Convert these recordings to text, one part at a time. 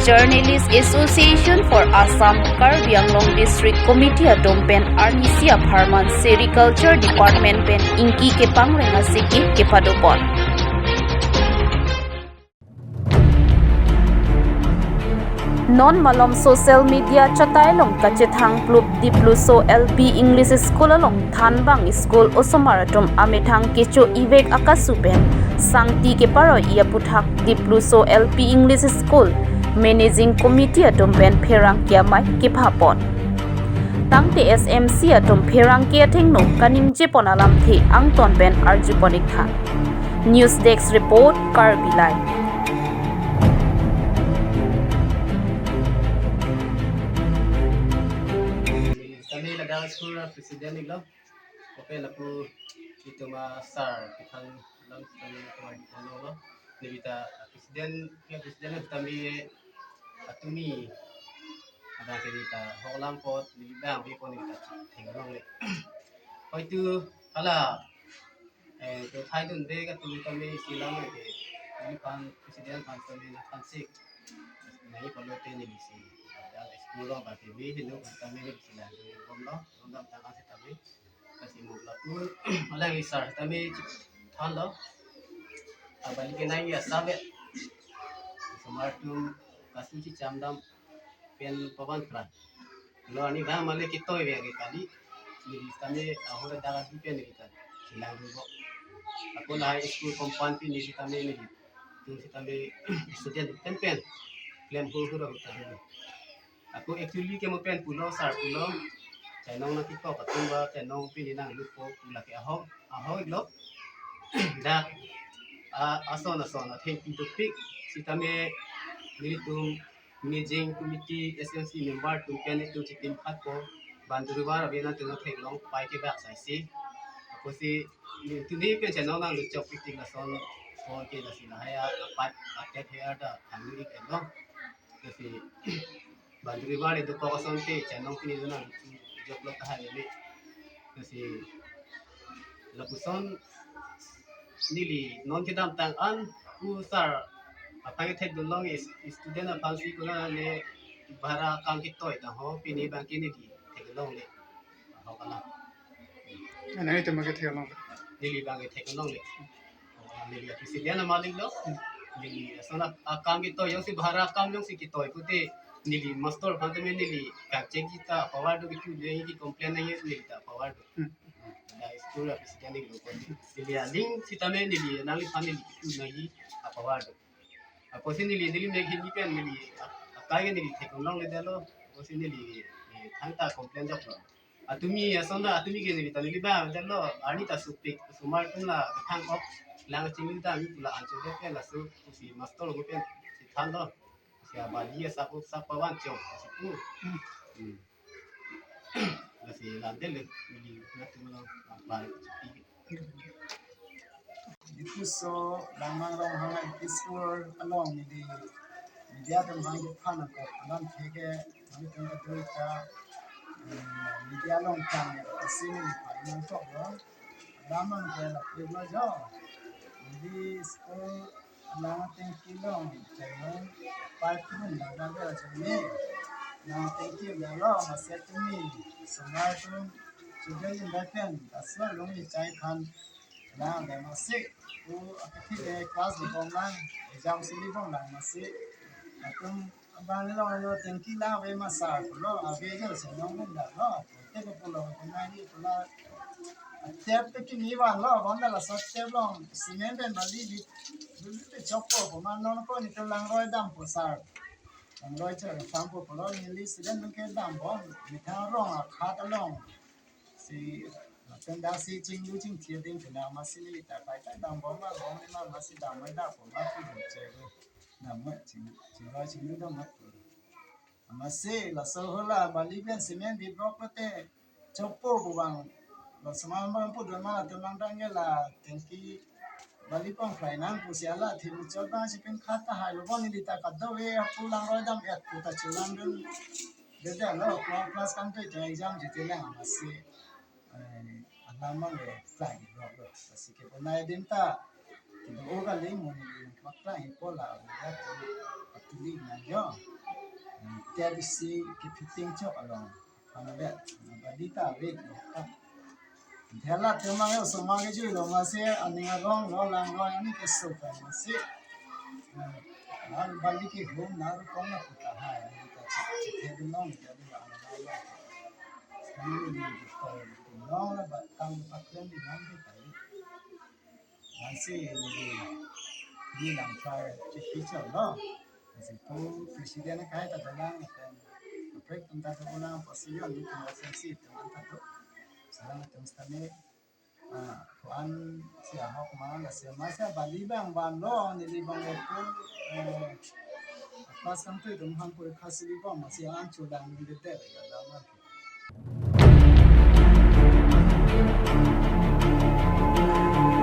Journalists Association for Assam Karbi Anglong District Committee Adompen Arnisia Bharman Sericulture Department Pen Inki Kepang Rengasiki Kepadopon. Non-malom social media chatailong kachethang plub dipluso LP English School along Thanbang School Osomaratom amethang kecho ivek akasupen sangti keparo ia puthak dipluso LP English School Managing Committee atom ben pherang kiamai kephapon tangte SMC atom pherang kia thengno kanim jepon alam thi angton ben arjuponik tha News Desk Report Karbi Live. Kami ladang school presiden ni lo, oke laku itu masar kita lang kami kami lo, ni kita presiden kami atumi ada kita holang pot ni bang ni pun kita tinggal long le. Kau itu kalau tu Thai dun deh kami silang ni ni kan presiden kan kami nak kansik, ni kalau tu ni si school lo bagi ni kami ni silang ni bomlo tangan si kami kasih mula tu malah risar kami thang lo balik ke nai ya sabet semua tu kasih si camdam pen pawan kran lo ani bang malah kita ye kali ni kami ahora dah di pen kita silang dulu aku lah school kompan pi ni kami ni tu kami student pen klaim huru tadi aku actually ke mo pen pulau sar pulau channel na kita patung ba channel pili nang lupo pula ke ahong iglo da asona think to pick sitame militum managing committee SMC member tu pen itu chitim khat ko bantu ba rabena tu thek long pai ke ba sai si aku si tu ni pen channel nang lu chok pick la son ke la si na ya pat atet hair da hamuri ke lo si bantu ba itu ko son ke channel pili nang job lo tahan ini kasi lapuson nili non kita tang an usar apa yang tek dulong is student apa sih kuna le bara kam kita itu ho pini bangki ni di tek dulong le ho kala Nah itu makai teolong. nili bangki tek dulong le nili presiden malik lo nili sana kam kita yang si bara kam yang si kita ikuti nili master kan tu nili kacek kita power do itu dia ini komplain aja nili kita power do ada school presiden ni lo nili link kita nili nali panel itu nili power do aku sih nili meg hindi kan nili kaya nili teknolong le dalo aku sih nili thangta komplain jok lo atumi asonda atumi ke nili tali ba dalo ani ta supik sumar tuna thang ok lang chingil da mi pula ancho de pe la su si master lo pe si thang lo si abadi sapu sapawan chok si tu si landel nili natulo ba Itu so lamang long hang itu school along di media tu hang itu kan aku alam tiga hang itu berita media long kan sini di paling top lo lamang kalau perlu jauh di school alam tinggi long jangan parkir nak ada jadi nah tinggi lo masih tu ni semua tu sudah indah asal long di cai kan nah masih tu akhirnya ke kelas di bawah exam sini bawah masih aku abang lo tinggi lah we masa lo abe je senang benda lo kita pulau kena ni pulau tiap tu kini wan lo benda lah tiap lo semen dan bali di copo peman non ko ni telang roi dam pusar ang roi je sampo pulau ni list dan mungkin dam bon ni rong khat long si tenda si cinggu cing tiada yang kena masih ni tak kaitan dam bon ma masih dam ada pun masih je nama cinggu dam masih la sohla bali ben semen di blok te copo buang la semua pun dama telang dangnya la tengki bali pang finance pusiala tim coba si pen kata hai lo bon di tak ada we pulang rodam ya puta culang dun beda lo kelas kan tu exam jitelang masih alaman le flag blok lo masih ke pernah dinta Kita oga le mo ni makla hipola ya atuli na yo. Jadi si kepiting cok along. Ana bet badita wek. Hela temang yo semang ju lo masih ani along lo lang lo ani kesuka masih. Al balik ke home na kong na kita hai. Kita cek long jadi ana lo. Kami ni kita long la batang paklen di nang kita. Masih ni lang try cek cok lo. Masih tu presiden kaya tak jalan kan. Break tentang ulang pasien di tempat sensitif teman tu. Sekarang tempat ni tuan siapa kemana siapa masa bali bang balo ni libang itu pas kan tu tempat pun kasih libang masih ancur dan begitu ya dalam.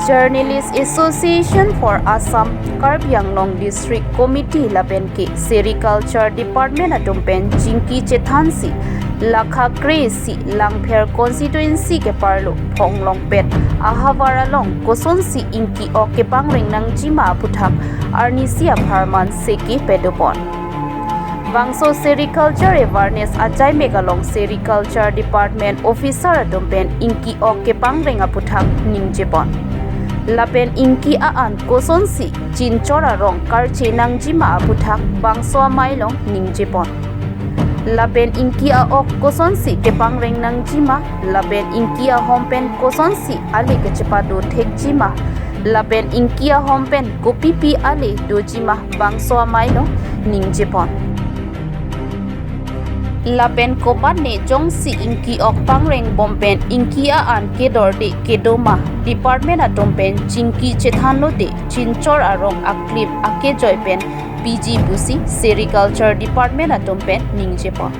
Journalist Association for Assam Karbi Anglong District Committee lapen ke Sericulture Department atumpen Jinki Chethansi Lakha Kresi Langpher Constituency ke parlo Phonglong Pet Ahavara Long Kosonsi Inki o ke pangring nang jima puthak Arnisia Pharman Seki Pedopon Bangso Sericulture Awareness Ajai Megalong Sericulture Department Officer atumpen Inki o ke pangring aputhak Ningjepon Lapen inki aan kosonsi cinchora rong karche nang jima aputhak bangso mailong ningjepon Lapen inki a ok kosonsi kepangreng nang jima lapen inki a hompen kosonsi ale kechepado thek jima lapen inki a hompen kopipi ale dojima bangso mailong ningjepon Lapen kopan ne jongsi inki ok pangreng bompen inki a an kedor de kedoma department atompen jinki chethano de chinchor arong aklip ake joypen PG busi sericulture department atompen ningjepon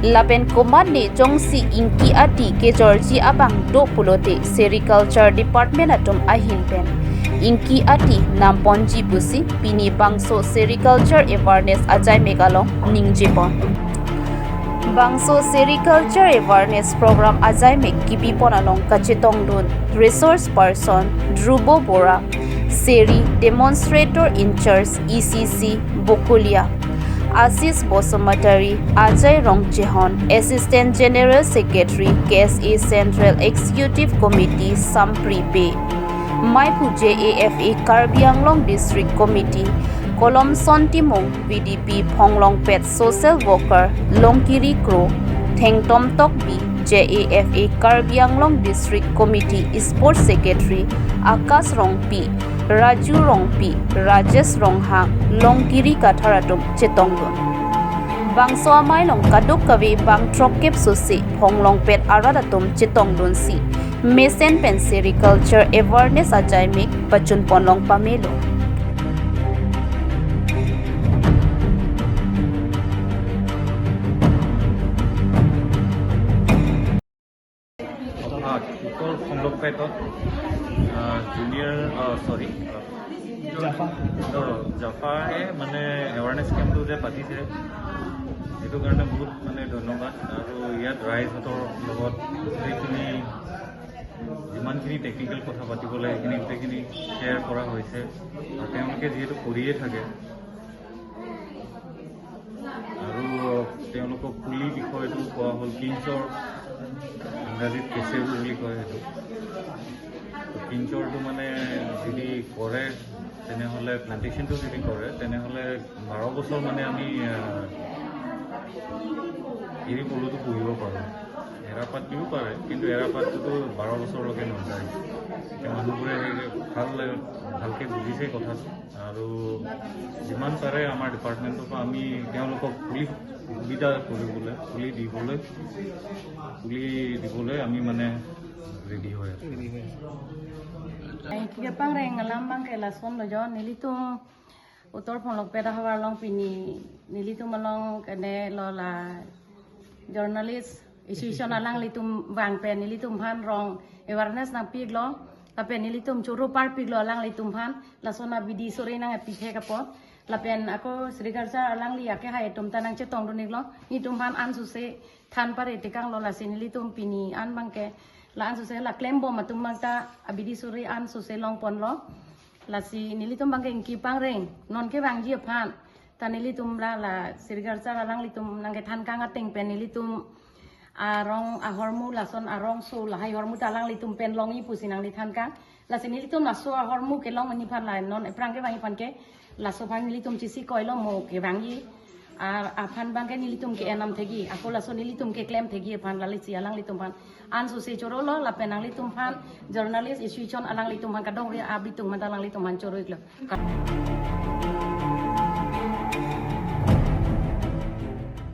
Lapen kopan ne jongsi inki ati ke georgi abang do pulote sericulture department atom ahilpen inki ati namponji busi pini bangso sericulture awareness ajai megalong ningjepon Bangso Sericulture Awareness Program Ajai Mek Kibi Ponalong Kachetongdun Resource Person Drubo Bora Seri Demonstrator in Charge ECC Bokulia Asis Bosomatari Ajay Rongchehon Assistant General Secretary KSA Central Executive Committee Sampri Bay Maipu JAFA Karbi Anglong District Committee Kolom Sontimong VDP Phonglong Pet Social Worker Longkiri Kro Thengtom Tokbi JAFA Karbi Anglong District Committee Sports Secretary Akas Rongpi Raju Rongpi Rajesh Ronghang Longkiri Katharatum Chetongdon Bangso Amailong Kaduk Kavi Bang Trokep Sosi Phonglong Pet Aradatum Chetongdon Si Mesen Pen Sericulture Awareness Ajai Mek Pachun Ponlong Pamelo People from Lokpetot, junior, sorry, Jaffa মানে awareness campটো যে পাতিছে সেইটো কাৰণে বহুত মানে ধন্যবাদ আৰু ইয়াত ৰাইজহঁতৰ লগত গোটেইখিনি যিমানখিনি টেকনিকেল কথা পাতিব লাগে সেইখিনি গোটেইখিনি শ্বেয়াৰ কৰা হৈছে আৰু তেওঁলোকে যিহেতু কৰিয়ে থাকে আৰু তেওঁলোকক পুলি বিষয়টো কোৱা হ'ল কিঞ্চৰ ইংৰাজীত কেঁচেৰু বুলি কয় সেইটো কিঞ্চৰটো মানে যদি কৰে তেনেহ'লে প্লান্টেশ্যনটো যদি কৰে তেনেহ'লে 12 বছৰ মানে আমি এৰী পলুটো পুহিব পাৰোঁ এৰাপাত দিও পাৰে কিন্তু এৰাপাতটোতো 12 বছৰলৈকে নাযায় এতিয়া মানুহবোৰে ভালকৈ বুজিছে কথাটো আৰু যিমান পাৰে আমাৰ ডিপাৰ্টমেণ্টৰ পৰা আমি তেওঁলোকক পুলি সুবিধা কৰিবলৈ পুলি দিবলৈ আমি মানে ৰেডি হৈ আছোঁ Kita pangreng lambang ke lason lojo nilitum utor Phonglong Pet Hawarlong pini nilitum malong kene lola journalist association alang litum bang pen nilitum phan rong awareness nang pig lo lapen nilitum churu par pig lo alang litum phan lasona bidi sore nang pighe kapot lapen ako sericulture alang li ake hai tum tanang chetong donik lo nitum phan an suse than pare tikang lo la sinilitum pini an bangke la an suse la claim bom matum mangta abidi suri an suse long pon lo la si nilitum bangke ingki pangreng non ke bang ji phan ta nilitum la sirgar sa lang litum nang ke than kang ateng pen nilitum arong ahormu lason arong so la hai hormu ta lang litum pen long i pusinang li than kang la si nilitum la so ahormu ke long ani phan la non prang ke bang phan ke la so bang nilitum chisi koilo mo ke bang yi phan bang ke nilitum ke enam thegi ako la so nilitum ke claim thegi phan la li si alang litum phan an so se choro lo la penang litum phan journalist issue chon alang litum phan ka dong ri abitung man alang litum man choro iklo